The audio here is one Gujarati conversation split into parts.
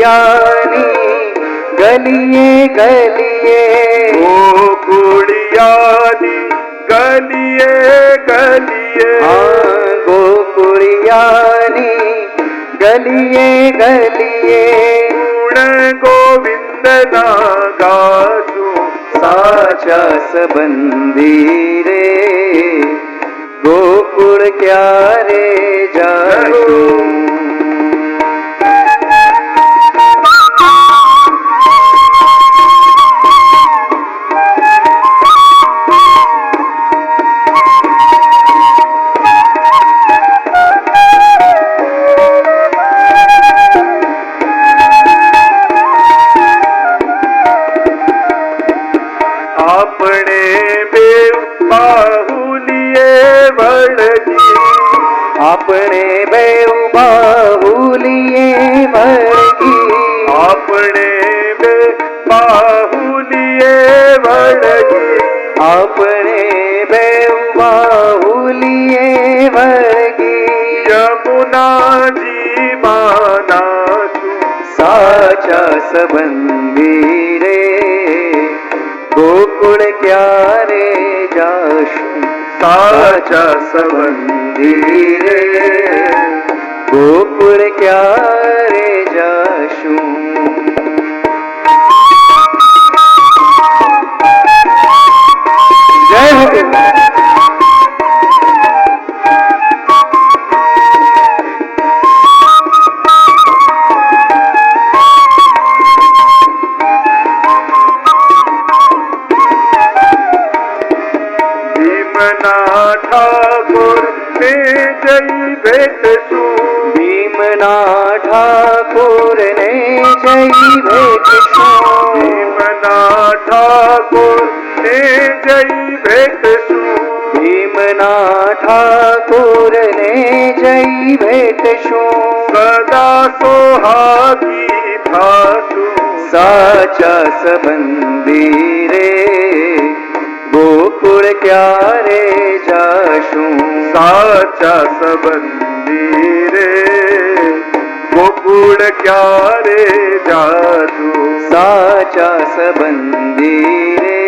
ગોકુળિયાની ગલીએ ગલીએ, ગોકુળિયાની ગલીએ ગલીએ, ગોકુળિયાની ગલીએ ગલીએ, ગુણ ગોવિંદના ગાશું, સાચા સંબંધી રે ગોકુળ ક્યારે જાશું. આપણે બે બાહુલીએ વળગી, આપણે બેઉ બાહુલીએ વળગી, આપણે બે બાહુલીએ વળગી, આપણે બેઉ બાહુલીએ વળગી, યમુનાજી માનાશું, સાચા સંબંધી રે ગોકુળ ક્યારે જાશું. સાચા સંબંધી રે ગોકુળ ક્યારે જાશું. જય હો. ભીમના ઠાકોર ને જય ભેટશું, ભીમના ઠાકોર ને જય ભેટશું, ભીમના ઠાકોર ને જય ભેટશું, ભીમના ઠાકોર ને જય ભેટશું, સદા સોહાગી થાશું, સાચા સંબંધી રે ગોકુળ ક્યારે જાશું. સાચા સંબંધી રે ગોકુળ ક્યારે જાશું, સાચા સંબંધી રે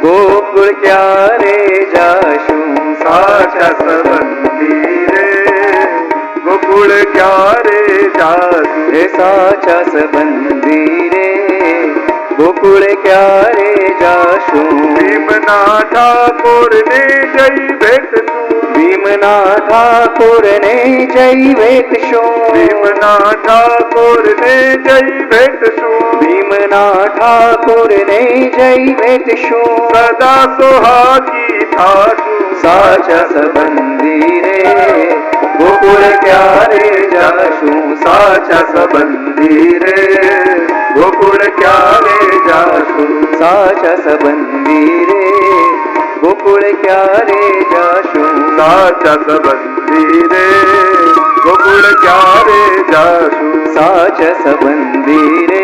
ગોકુળ ક્યારે જાશું. સાચા સંબંધી રે ગોકુળ ક્યારે જાશું, હે સાચા સંબંધી રે ગોકુળ ક્યારે જાશું. ભીમના ઠાકોર ને જય ભેટશું, ભીમના ઠાકોર ને જય ભેટશું, ભીમના ઠાકોર ને જય ભેટશું, ભીમના ઠાકોર ને જય ભેટશું, સદા સોહાગી થાશું, સાચા સંબંધી રે ગોકુળ ક્યારે જાશું. સાચા સંબંધી રે ગોકુળ ક્યારે જાશું, સાચા સંબંધી રે ગોકુળ ક્યારે જાશું. સાચા સંબંધી રે ગોકુળ ક્યારે જાશું, સાચા સંબંધી રે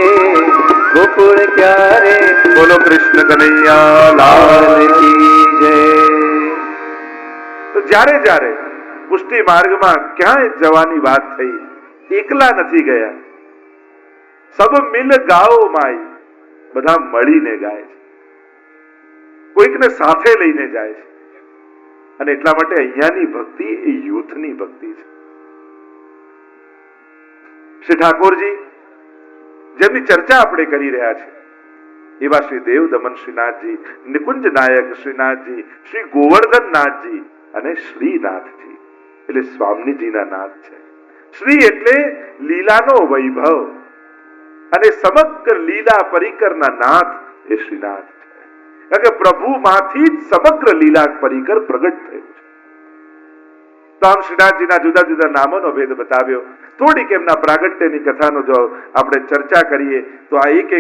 ગોકુળ ક્યારે. બોલો કૃષ્ણ કનૈયા લાલ લાલ કી જય. તો જ્યારે જ્યારે પુષ્ટિ માર્ગમાં ક્યાંય જવાની વાત થઈ, એકલા નથી ગયા, સબ મિલ ગાઓ માઈ, બધા મળીને ગાય છે, કોઈકને સાથે લઈને જાય છે. અને એટલા માટે અહીંયાની ભક્તિ એ યુથની ભક્તિ છે. શ્રી ઠાકોરજી જેમની ચર્ચા આપણે કરી રહ્યા છે એવા શ્રી દેવ દમન શ્રીનાથજી, નિકુંજ નાયક શ્રીનાથજી, શ્રી ગોવર્ધન નાથજી અને શ્રીનાથજી એટલે સ્વામીજીના નાથ છે. શ્રી એટલે લીલાનો વૈભવ અને સમગ્ર લીલા પરિકરના નાથ એ શ્રીનાથ છે. કારણ કે પ્રભુમાંથી જ સમગ્ર લીલા પરિકર પ્રગટ થયું છે. તો આમ શ્રીનાથજીના જુદા જુદા નામોનો ભેદ બતાવ્યો. થોડીક એમના પ્રાગટ્યની કથાનો જો આપણે ચર્ચા કરીએ તો આ એક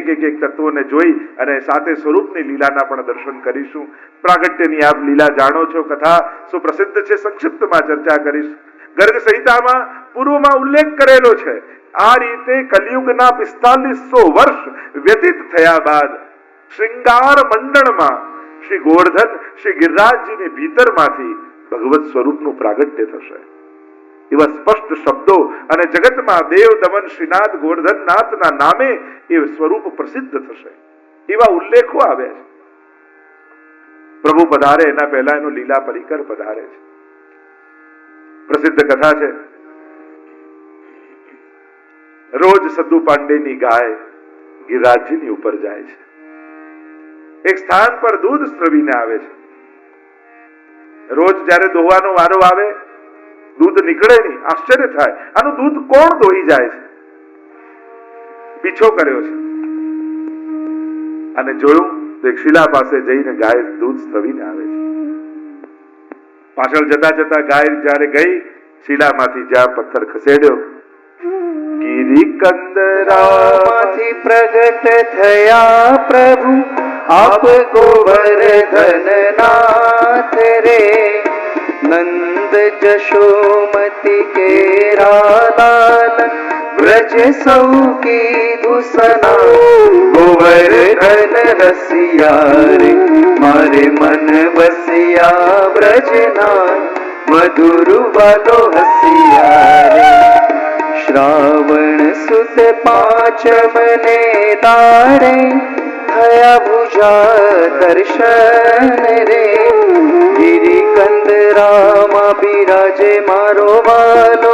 તત્વોને જોઈ અને સાથે સ્વરૂપની લીલાના પણ દર્શન કરીશું. પ્રાગટ્યની આપ લીલા જાણો છો, કથા સુપ્રસિદ્ધ છે, સંક્ષિપ્તમાં ચર્ચા કરીશ. ગર્ગ સંહિતામાં પૂર્વમાં ઉલ્લેખ કરેલો છે. આ રીતે કલિયુગના 4500 વર્ષ વ્યતીત થયા બાદ શ્રૃંગાર મંડળમાં શ્રી ગોવર્ધન શ્રી ગિરિરાજજીની ભીતરમાંથી ભગવત સ્વરૂપનું પ્રાગટ્ય થશે. એવા સ્પષ્ટ શબ્દો અને જગતમાં દેવ દમન શ્રીનાથ ગોવર્ધનનાથના નામે એ સ્વરૂપ પ્રસિદ્ધ થશે એવા ઉલ્લેખો આવ્યા છે. પ્રભુ પધારે એના પહેલા એનો લીલા પરિકર પધારે છે. પ્રસિદ્ધ કથા છે, રોજ સદ્દુ પાંડેની ગાય ગિરિરાજજીની ઉપર જાય છે. એક સ્થાન પર દૂધ સ્રવીને આવે છે. રોજ જ્યારે દોવાનો વારો આવે દૂધ નીકળે નહીં. આશ્ચર્ય થાય, આનું દૂધ કોણ દોહી જાય છે? પીછો કર્યો છે અને જોયું તો એક શિલા પાસે જઈને ગાય દૂધ સ્રવીને આવે છે. પાછળ જતા જતા ગાય જ્યારે ગઈ, શિલામાંથી જ્યાં પથ્થર ખસેડ્યો, ગિરિકંદરામાંથી પ્રગટ થયા પ્રભુ આપ ગોવર્ધનનાથ રે. નંદ જશોમતી કેરા લાલ વ્રજ સૌ કીધું સના. ગોવર્ધન રસિયા રે મારે મન બસિયા વ્રજના. મધુર વાલો હસિયા રે. શ્રાવણ સુદ પાંચમને દાડે થયા ભુજા દર્શન રે. ગિરિકંદરામાં બિરાજે મારો વાલો,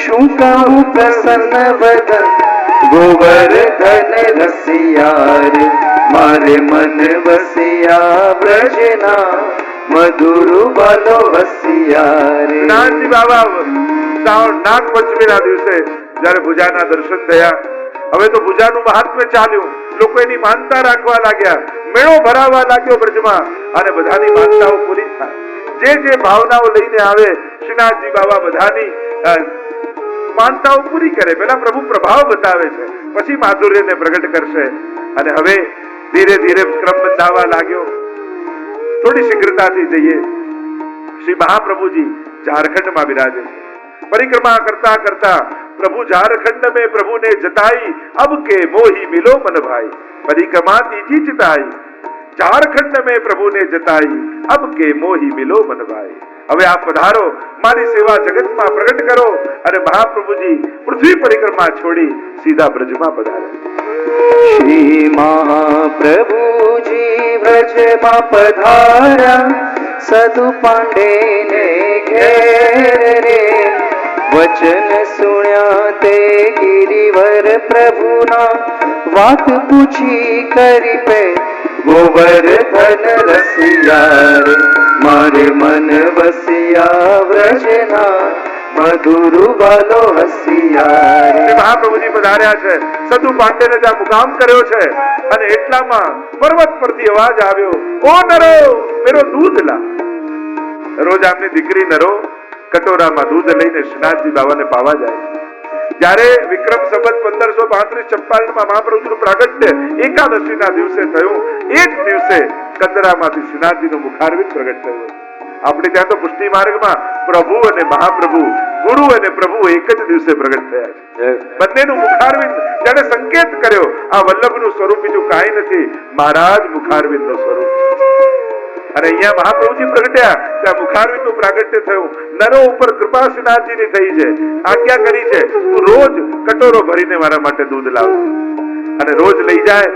શું કહું પ્રસન્ન વદન. ગોવર્ધન રસિયા રે મારે મન વસિયા વ્રજના. મધુર વાલો હસિયા રે. નાથજી બાબા નાગ પંચમીના દિવસે જયારે ભુજાના દર્શન થયા, હવે તો ભુજાનું મહાત્મ્ય ચાલ્યું. લોકો એની માનતા રાખવા લાગ્યા, મેળો ભરાવા લાગ્યો બ્રજમાં અને બધાની માનતાઓ પૂરી થાય. જે ભાવનાઓ લઈને આવે શ્રીનાથજી બાબા બધાની માનતાઓ પૂરી કરે. પહેલા પ્રભુ પ્રભાવ બતાવે છે, પછી માધુર્યને પ્રગટ કરશે. અને હવે ધીરે ધીરે ક્રમ બંધાવા લાગ્યો. થોડી શીઘ્રતાથી જઈએ. શ્રી મહાપ્રભુજી ઝારખંડમાં બિરાજે છે. परिक्रमा करता करता प्रभु झारखंड में प्रभु ने जताई, अब के मोही मिलो मन भाई. परिक्रमा तीजी चिताई, झारखंड में प्रभु ने जताई, अब के मोही मिलो मन भाई. હવે આપ પધારો, મારી સેવા જગતમાં પ્રગટ કરો. અને મહાપ્રભુજી પૃથ્વી પરિક્રમા છોડી સીધા બ્રજમાં પધાર્યા. શ્રી મહાપ્રભુજી બ્રજમાં પધાર્યા, સદુ પાંડે ને ઘેર રે. વચન સુણ્યા તે ગિરિવર પ્રભુના, વાત પૂછી કરી પે. ગોવર્ધન રસિયા રે મારે મન વસિયા વ્રજના. મધુર વાલો હસિયા રે. મહાપ્રભુજી પધાર્યા છે, સદુ પાંડેને ત્યાં મુકામ કર્યો છે. અને એટલામાં પર્વત પરથી અવાજ આવ્યો, ઓ નરો મેરો દૂધ લા. રોજ આમની દીકરી નરો કટોરામાં દૂધ લઈને શ્રીનાથજી બાબાને પાવા જાય. જ્યારે વિક્રમ સંવત 1535-56 મહાપ્રભુનું પ્રાગટ્ય એકાદશીના દિવસે થયું, એ જ દિવસે કંદરામાંથી શ્રીનાથજીનું મુખારવિંદ પ્રગટ થયું. આપણે ત્યાં તો પુષ્ટિ માર્ગમાં પ્રભુ અને મહાપ્રભુ, ગુરુ અને પ્રભુ એક જ દિવસે પ્રગટ થયા છે. બંનેનું મુખારવિંદ જેને સંકેત કર્યો, આ વલ્લભનું સ્વરૂપ બીજું કાંઈ નથી, મહારાજ મુખારવિંદનું સ્વરૂપ છે. અને અહીંયા મહાપ્રભુજી પ્રગટ્યા ત્યાં મુખારવિંદનું પ્રાગટ્ય થયું. નરો ઉપર કૃપા શ્રીનાથજીની થઈ છે. આજ્ઞા કરી છે, તું રોજ કટોરો ભરીને મારા માટે દૂધ લાવ. અને રોજ લઈ જાય,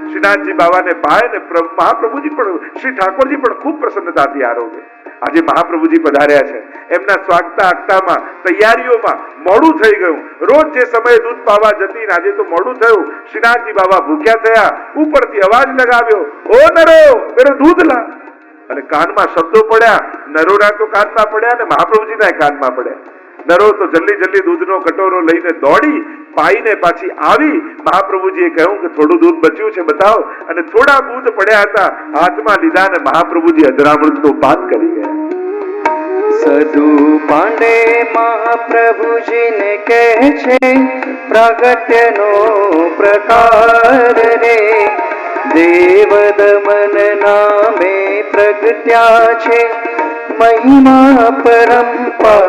શ્રીનાથજી બાબાને પાય. ને મહાપ્રભુજી પણ, શ્રી ઠાકોરજી પણ ખૂબ પ્રસન્નતાથી આરોગે. આજે મહાપ્રભુજી પધાર્યા છે, એમના સ્વાગતા આગતામાં તૈયારીઓમાં મોડું થઈ ગયું. રોજ જે સમયે દૂધ પાવા જતી, આજે તો મોડું થયું. શ્રીનાથજી બાબા ભૂખ્યા થયા, ઉપરથી અવાજ લગાવ્યો, ઓ નરો મેરો દૂધ લા. અને કાનમાં શબ્દો પડ્યા. નરોના તો કાનમાં પડ્યા અને મહાપ્રભુજીના કાનમાં પડ્યા. નરો તો જલ્દી જલ્દી દૂધનો કટોરો લઈને દોડી પાઈને પાછી આવી. મહાપ્રભુજીએ કહ્યું કે થોડું દૂધ બચ્યું છે બતાવો. અને થોડા બૂંદ પડ્યા હતા, હાથમાં લીધા અને મહાપ્રભુજી અધરામૃતનું પાન કરી ગયા. સદુ પાંડે મહાપ્રભુજીને કહે છે, પ્રાગટ્યનો પ્રકાર રે. દેવ દમન નામે પ્રગટ્યા છે, મહિમા પરંપા.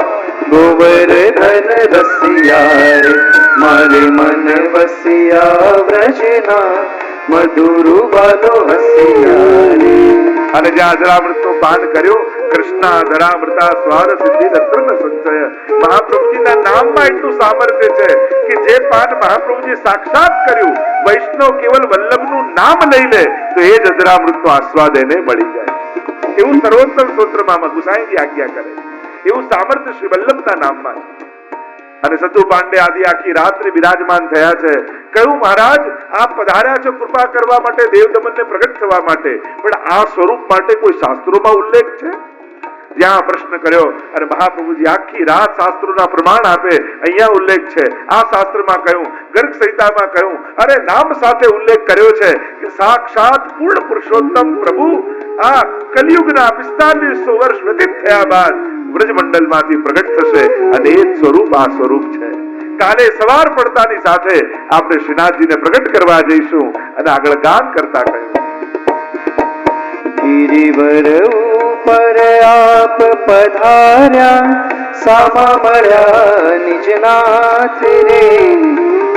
ગોવર્ધન રસિયા રે મારે મન વસિયા વ્રજના. મધુર વાલો હસિયા રે. અને જ્યાં અજરામૃતનું પાન કર્યું, કૃષ્ણા ધરામૃતા સ્વાદ સિદ્ધિ રત્ન સંચય. મહાપ્રભુજીના નામમાં એટલું સામર્થ્ય છે કે જે પાન મહાપ્રભુજી સાક્ષાત કર્યું, વૈષ્ણવ કેવલ વલ્લભનું નામ લઈ લે તો એ જ અજરામૃતનો આસ્વાદ એને મળી જાય. એવું સર્વોત્તમ સ્તોત્રમાં ગુસાઈજી આજ્ઞા કરે. એવું સામર્થ્ય શ્રી વલ્લભના નામમાં છે. અને સતુ પાંડે આદિ આખી રાત્રે બિરાજમાન થયા છે. કહ્યું, મહારાજ આપ પધાર્યા છો કૃપા કરવા માટે, દેવ દમનને પ્રગટ થવા માટે, પણ આ સ્વરૂપ માટે કોઈ શાસ્ત્રોમાં ઉલ્લેખ છે? જ્યાં પ્રશ્ન કર્યો અને મહાપ્રભુજી આખી રાત શાસ્ત્રોના પ્રમાણ આપે. અહીંયા ઉલ્લેખ છે, આ શાસ્ત્રમાં કહ્યું, ગર્ગ સંહિતામાં કહ્યું, અરે નામ સાથે ઉલ્લેખ કર્યો છે કે સાક્ષાત પૂર્ણ પુરુષોત્તમ પ્રભુ આ કલિયુગના 4500 વર્ષ વ્યતીત થયા બાદ વ્રજમંડલમાંથી પ્રગટ થશે અને એ સ્વરૂપ આ સ્વરૂપ છે. કાલે સવાર પડતાની સાથે આપણે શ્રીનાથજીને પ્રગટ કરવા જઈશું. અને આગળ ગાન કરતા કહ્યું, ગિરિવર ઉપર આપ પધાર્યા, સામા મળ્યા નિજનાથ રે.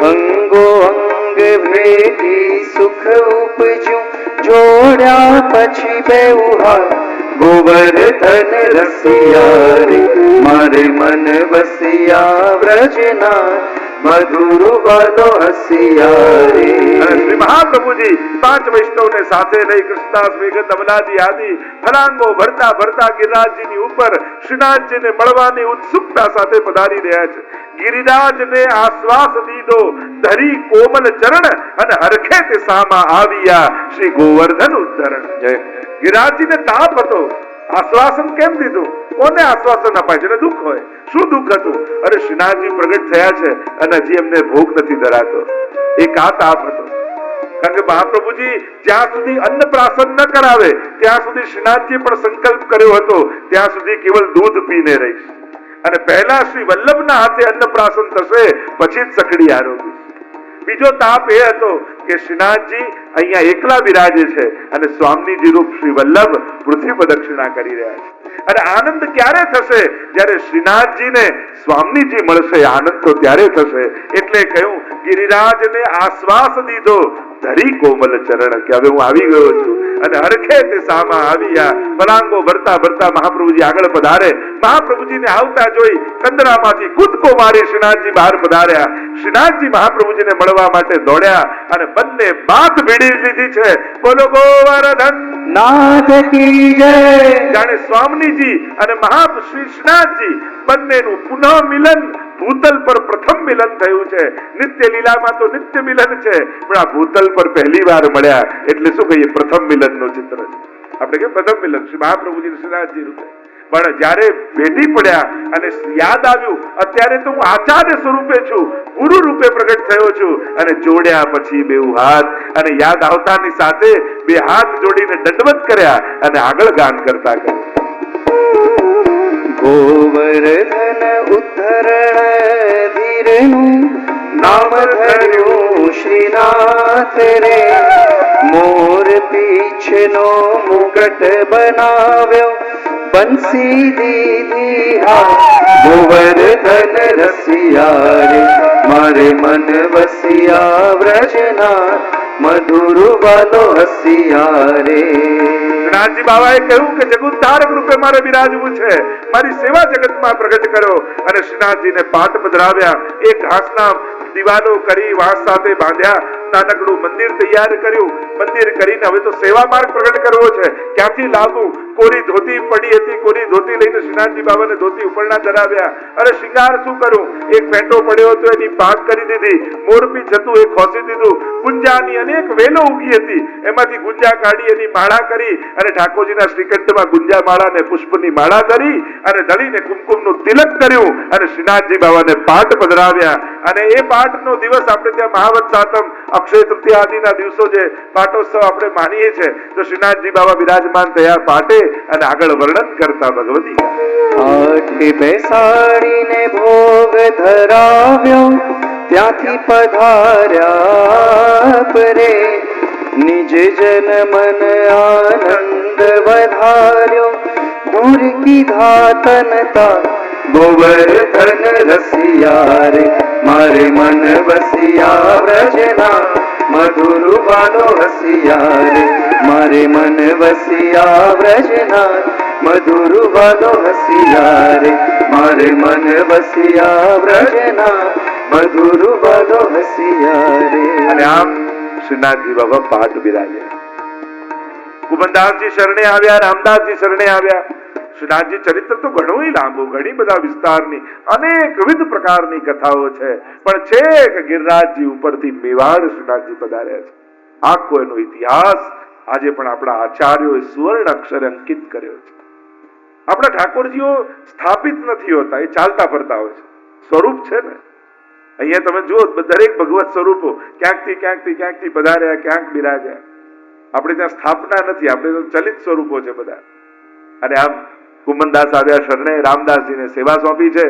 અંગો અંગ ભેટી સુખ ઉપજ્યું, જોડ્યા પછી બેઉ હાથ. ગોવર્ધન રસિયા રે, મારે મન વસિયા વ્રજના, મધુર વાલો હસિયા રે. શ્રી મહાપ્રભુજી પાંચ વૈષ્ણવને સાથે લઈ કૃષ્ણાસ વેગત અમલાજી આદિ ફલાંગો ભરતા ભરતા ગિરિરાજજીની ઉપર શ્રીનાથજીને મળવાની ઉત્સુકતા સાથે પધારી રહ્યા છે. ગિરિરાજને આશ્વાસ દીધો, ધરી કોમલ ચરણ અને હરખે તે સામા આવ્યા શ્રી ગોવર્ધન ઉદ્ધરણ. જય. ગિરિરાજજીને તાપ હતો, આશ્વાસન કેમ દીધું? કોને આશ્વાસન અપાય? જેને દુઃખ હોય. શું દુઃખ હતું? અરે શ્રીનાથજી પ્રગટ થયા છે અને હજી એમને ભોગ નથી ધરાતો. એક આ તાપ હતો. કારણ કે મહાપ્રભુજી જ્યાં સુધી અન્નપ્રાશન ન કરાવે ત્યાં સુધી શ્રીનાથજી પણ સંકલ્પ કર્યો હતો ત્યાં સુધી કેવલ દૂધ પીને રહીશ. અને પહેલા શ્રી વલ્લભના હાથે અન્નપ્રાશન થશે પછી જ સકડી આરોગી. બીજો તાપ એ હતો કે શ્રીનાથજી અહીંયા એકલા બિરાજે છે અને સ્વામીજી રૂપ શ્રી વલ્લભ પૃથ્વી પ્રદક્ષિણા કરી રહ્યા છે. અને આનંદ ક્યારે થશે? જ્યારે શ્રીનાથજીને સ્વામીજી મળશે. આનંદ તો ત્યારે થશે. એટલે કહ્યું, ગિરિરાજને આશ્વાસ દીધો, ધરી કોમલ ચરણ, કે હવે હું આવી ગયો છું. અને હરખે તે સામા આવ્યા. પલાંગો ભરતા ભરતા મહાપ્રભુજી આગળ પધારે. મહાપ્રભુજીને આવતા જોઈ કંદરામાંથી કૂદકો મારી શ્રીનાથજી બહાર પધાર્યા. શ્રીનાથજી મહાપ્રભુજીને મળવા માટે દોડ્યા અને બંને બાત ભીડી લીધી છે. બોલો ગોવર્ધન નાથ કી જય. જાણે સ્વામીજી અને મહાશ્રી શ્રીનાથજી બંનેનું પુનઃ મિલન ભૂતલ પર પ્રથમ મિલન થયું છે. નિત્ય લીલામાં તો નિત્ય મિલન છે, પણ આ ભૂતલ પર પહેલી વાર મળ્યા એટલે શું કહીએ? પ્રથમ મિલનનું ચિત્ર છે. આપણે કે પ્રથમ મિલન શ્રી મહાપ્રભુજી શ્રીનાથજી રૂપે. પણ જ્યારે ભેટી પડ્યા અને યાદ આવ્યું અત્યારે તો હું આચાર્ય સ્વરૂપે છું, ગુરુ રૂપે પ્રગટ થયો છું, અને જોડ્યા પછી બેઉ હાથ. અને યાદ આવતાની સાથે બે હાથ જોડીને દંડવત કર્યા અને આગળ ગાન કરતા ગયા. ગોવર્ધન ઉદ્ધરણ ધીરનું નામ ધર્યું શ્રીનાથ રે. મોર પીછનો મુકટ બનાવ્યો, બંસી દીધી હાથ. ગોવર્ધન રસિયા રે, મારે મન વસિયા વ્રજના, મધુર વાલો હસિયા રે. શ્રીનાથજી બાબાએ કહ્યું કે જગુદ્ધારક રૂપે મારે બિરાજવું છે, મારી સેવા જગતમાં પ્રગટ કરો. અને શ્રીનાથજીને પાટ પધરાવ્યા. એક ઘાસના દિવાલો કરી વાંસ સાથે બાંધ્યા. નાનકડું મંદિર તૈયાર કર્યું. મંદિર કરીને હવે તો સેવા માર્ગ પ્રગટ કરવો છે. ક્યાંથી લાવવું? કોરી ધોતી પડી હતી, કોરી ધોતી લઈને શ્રીનાથજી બાબાને ધોતી ઉપરના ધરાવ્યા. અરે શિંગાર શું કરું? એક પેટો પડ્યો હતો એની પાક કરી દીધી. મોરપીંછ હતું એ ખોસી દીધું. ગુંજાની અનેક વેલો ઉગી હતી, એમાંથી ગુંજા કાઢી એની માળા કરી અને ઠાકોરજીના શ્રીકંઠમાં ગુંજા માળા ને પુષ્પની માળા કરી અને દળીને કુમકુમનું તિલક કર્યું અને શ્રીનાથજી બાબાને પાટ પધરાવ્યા. અને એ પાટનો દિવસ આપણે ત્યાં મહાવત સાતમ, અક્ષય તૃતીયા આદિના દિવસો જે પાટોત્સવ આપણે માનીએ છીએ, તો શ્રીનાથજી બાબા બિરાજમાન થયા પાટે અને આગળ વર્ણન કરતા ભગવતી. આઠ બેસાડીને ભોગ ધરાવ્યો, ત્યાંથી પધાર્યા પરે. નિજ જન મન આનંદ વધાર્યો, દૂર કીધા તનતા ગોવર્ધન રસિયા રે મારે મન વસિયા વ્રજના મધુર વાલો હસિયા રે મારે મન વસિયા વ્રજના મધુર વાલો હસિયા રે મારે મન વસિયા વ્રજના મધુર વાલો હસિયા રે. અને આમ શ્રીનાથજી બાબા પાઠ બિરાજે. કુમનદાસજી શરણે આવ્યા, રામદાસજી શરણે આવ્યા. શ્રીનાથજી ચરિત્ર તો ઘણું લાંબુ, ઘણી બધા વિસ્તારની અનેકવિધ પ્રકારની કથાઓ છે, પણ છેક ગિરિરાજજી ઉપરથી મેવાડ શ્રીનાથજી પધાર્યા છે. આખો એનો ઇતિહાસ આજે પણ આપણા આચાર્યોએ સુવર્ણ અક્ષરે અંકિત કર્યો છે. આપણા ઠાકોરજીઓ સ્થાપિત નથી હોતા, એ ચાલતા ફરતા હોય છે. સ્વરૂપ છે ને, અહીંયા તમે જુઓ દરેક ભગવત સ્વરૂપો ક્યાંકથી પધાર્યા, ક્યાંક બિરાજ્યા. આપણે ત્યાં સ્થાપના નથી, આપણે તો ચલિત સ્વરૂપો છે બધા. અને આમ કુમનદાસ આવ્યા શરણે, રામદાસજીને સેવા સોંપી છે.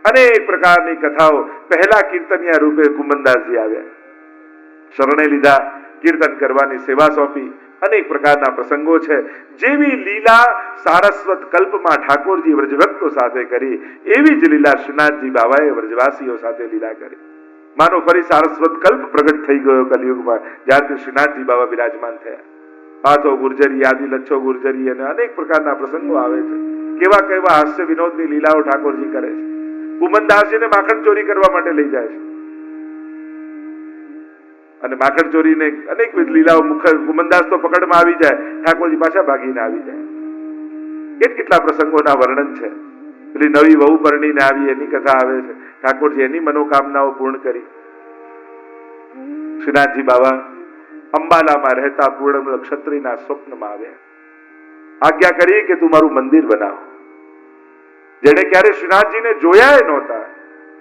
અનેક પ્રકારની કથાઓ પહેલા કીર્તનિયા રૂપે કુમનદાસજી આવ્યા, શરણે લીધા, કીર્તન કરવાની સેવા સોંપી. અનેક પ્રકારના પ્રસંગો છે. જેવી લીલા સારસ્વત કલ્પમાં ઠાકોરજી વ્રજભક્તો સાથે કરી, એવી જ લીલા શ્રીનાથજી બાબાએ વ્રજવાસીઓ સાથે લીલા કરી. માનો ફરી સારસ્વત કલ્પ પ્રગટ થઈ ગયો કલિયુગમાં, જ્યારથી શ્રીનાથજી બાબા બિરાજમાન થયા. પાથો ગુર્જરી, આદિ લચ્છો ગુર્જરી અને અનેક પ્રકારના પ્રસંગો આવે છે. કેવા કેવા હાસ્ય વિનોદની લીલાઓ ઠાકોરજી કરે છે. કુમનદાસજીને માખણ ચોરી કરવા માટે લઈ જાય છે, અને માખણ ચોરીને અનેકવિધ લીલાઓ કુમનદાસ તો પકડમાં આવી જાય, ઠાકોરજી પાછા ભાગીને આવી જાય. કેટલા પ્રસંગોના વર્ણન છે. પેલી નવી વહુ પરણીને આવી એની કથા આવે છે. ઠાકોરજી એની મનોકામનાઓ પૂર્ણ કરી. શ્રીનાથજી બાબા અંબાલામાં રહેતા પૂર્ણ ક્ષત્રિયના સ્વપ્નમાં આવ્યા, આજ્ઞા કરી કે તું મારું મંદિર બનાવ. જેને ક્યારે શ્રીનાથજીને જોયા નહોતા,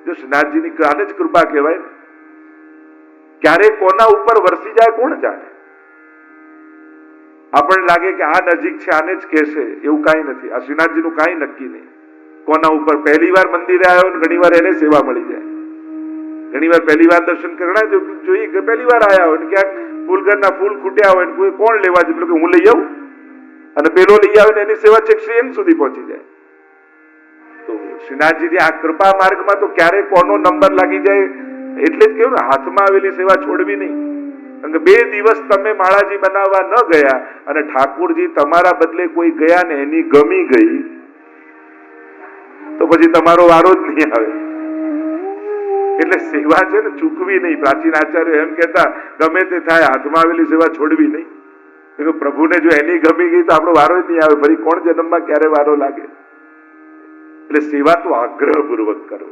જો શ્રીનાથજીની આને જ કૃપા કહેવાય ને. ક્યારે કોના ઉપર વરસી જાય કોણ જાણે. આપણને લાગે કે આ નજીક છે, આને જ કહેશે, એવું કાંઈ નથી. આ શ્રીનાથજીનું કાંઈ નક્કી નહીં. કોના ઉપર પહેલી વાર મંદિરે આવ્યો ને ઘણી વાર એને સેવા મળી જાય. ઘણી વાર પહેલી વાર દર્શન કરવા જોઈએ કે પહેલી વાર આવ્યા હોય ને ક્યાંક ફૂલઘરના ફૂલ ખૂટ્યા હોય ને કોઈ કોણ લેવા છે, કે હું લઈ આવું, અને પેલો લઈ આવે ને એની સેવા છેક શ્રી સુધી પહોંચી જાય. તો શ્રીનાથજીની આ કૃપા માર્ગમાં તો ક્યારે કોનો નંબર લાગી જાય, એટલે જ કેવું ને, હાથમાં આવેલી સેવા છોડવી નહીં. કારણ કે 2 દિવસ તમે માળાજી બનાવવા ન ગયા અને ઠાકોરજી તમારા બદલે કોઈ ગયા ને એની ગમી ગઈ, તો પછી તમારો વારો જ નહીં આવે. એટલે સેવા છે ને ચૂકવી નહીં. પ્રાચીન આચાર્ય એમ કહેતા, ગમે તે થાય હાથમાં આવેલી સેવા છોડવી નહીં. પ્રભુને જો એની ગમી ગઈ તો આપણો વારો જ નહીં આવે, ફરી કોણ જન્મમાં ક્યારે વારો લાગે. એટલે સેવા તો આગ્રહપૂર્વક કરો.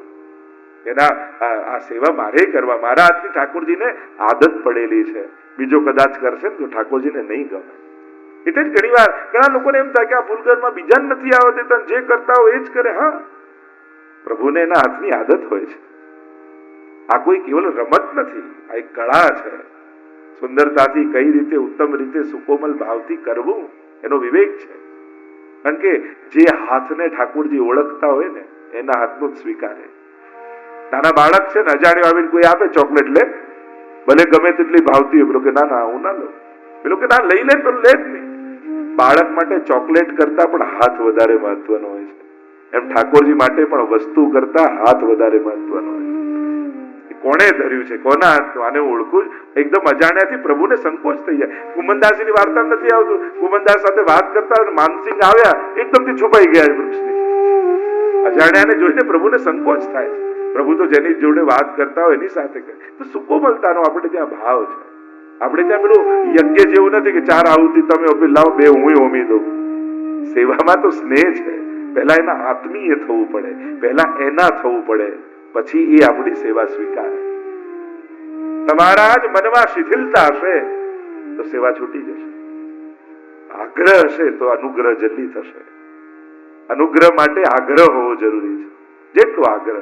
એના આ સેવા મારે કરવા, મારા હાથની ઠાકોરજીને આદત પડેલી છે, બીજો કદાચ કરશે ને તો ઠાકોરજીને નહીં ગમે. એટલે જ ઘણી વાર ઘણા લોકોને એમ થાય કે આ ફૂલઘરમાં બીજા નથી આવતી, તને જે કરતા હોય એ જ કરે. હા, પ્રભુને એના હાથની આદત હોય છે. આ કોઈ કેવલ રમત નથી, આ એક કળા છે. સુંદરતાથી કઈ રીતે, ઉત્તમ રીતે, સુકોમલ ભાવથી કરવું એનો વિવેક છે. કારણ કે જે હાથને ઠાકોરજી ઓળખતા હોય ને એના હાથનું જ સ્વીકારે. નાના બાળક છે ને, અજાણ્યો આવીને કોઈ આપે ચોકલેટ, લે, ભલે ગમે તેટલી ભાવતી હોય, પેલો કે ના ના હું ના લઉં, પેલો કે ના લઈ લે, તો લે જ નહીં. બાળક માટે ચોકલેટ કરતા પણ હાથ વધારે મહત્વનો હોય છે. એમ ઠાકોરજી માટે પણ વસ્તુ કરતા હાથ વધારે મહત્વનો હોય છે. કોણે ધર્યું છે, કોના હાથનું, આને ઓળખું. એકદમ અજાણ્યાથી પ્રભુને સંકોચ થઈ જાય. કુમનદાસની વાર્તા નથી આવતું, કુમનદાસ સાથે વાત કરતા માનસિંહ આવ્યા, એકદમથી છુપાઈ ગયા વૃક્ષની. અજાણ્યાને જોઈને પ્રભુને સંકોચ થાય છે. પ્રભુ તો જેની જોડે વાત કરતા હોય એની સાથે કરે. તો સુકોમલતાનો આપણે ત્યાં ભાવ છે. આપણે ત્યાં પેલું યજ્ઞ જેવું નથી કે 4 આહુતિ તમે આપી, લાવો 2 હું હોમી દઉં. સેવામાં તો સ્નેહ છે. પહેલા એના આત્મીય થવું પડે, પહેલા એના થવું પડે, પછી એ આપણી સેવા સ્વીકારે. તમારા જ મનમાં શિથિલતા હશે તો સેવા છૂટી જશે. આગ્રહ હશે તો અનુગ્રહ જલ્દી થશે. અનુગ્રહ માટે આગ્રહ હોવો જરૂરી છે, જેટલો આગ્રહ.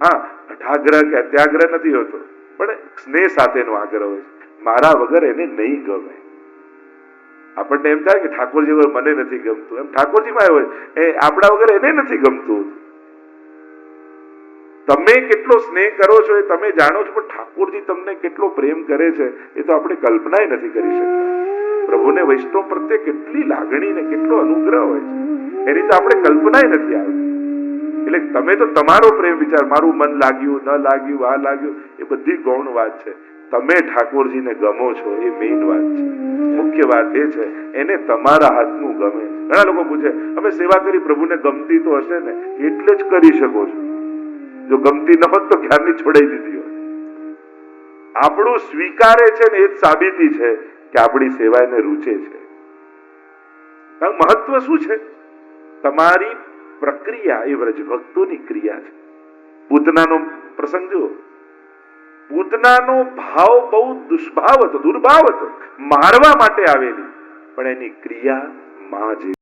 હા, અઠાગ્રહ કે અત્યાગ્રહ નથી હોતો, પણ સ્નેહ સાથેનો આગ્રહ હોય છે. મારા વગર એને નહીં ગમે. આપણને એમ થાય કે ઠાકોરજી વગર મને નથી ગમતું, એમ ઠાકોરજીમાં હોય એ આપણા વગર એને નથી ગમતું. તમે કેટલો સ્નેહ કરો છો એ તમે જાણો છો, પણ ઠાકોરજી તમને કેટલો પ્રેમ કરે છે એ તો આપણે કલ્પના નથી કરી શકતા. પ્રભુને વૈષ્ણવ પ્રત્યે કેટલી લાગણી ને કેટલો અનુગ્રહ હોય છે એની તો આપણે કલ્પના નથી આવતી. એટલે તમે તો તમારો પ્રેમ વિચાર, મારું મન લાગ્યું ન લાગ્યું, આ લાગ્યું, એ બધી ગૌણ વાત છે. તમે ઠાકોરજીને ગમો છો એ મેઇન વાત છે. મુખ્ય વાત એ છે એને તમારા હાથનું ગમે. ઘણા લોકો પૂછે અમે સેવા કરી પ્રભુને ગમતી તો હશે ને, એટલે જ કરી શકો છો. જો ગમતી ન હોત તો ક્યારની છોડાઈ દીધી હોત. આપણું સ્વીકારે છે ને એ જ સાબિતી છે કે આપણી સેવા એને રૂચે છે. મહત્વ શું છે? તમારી પ્રક્રિયા એ વ્રજ ભક્તોની ક્રિયા છે. પૂતનાનો પ્રસંગ જુઓ. પૂતનાનો ભાવ બહુ દુષ્ભાવ હતો, દુર્ભાવ હતો, મારવા માટે આવેલી, પણ એની ક્રિયા માં જેવી.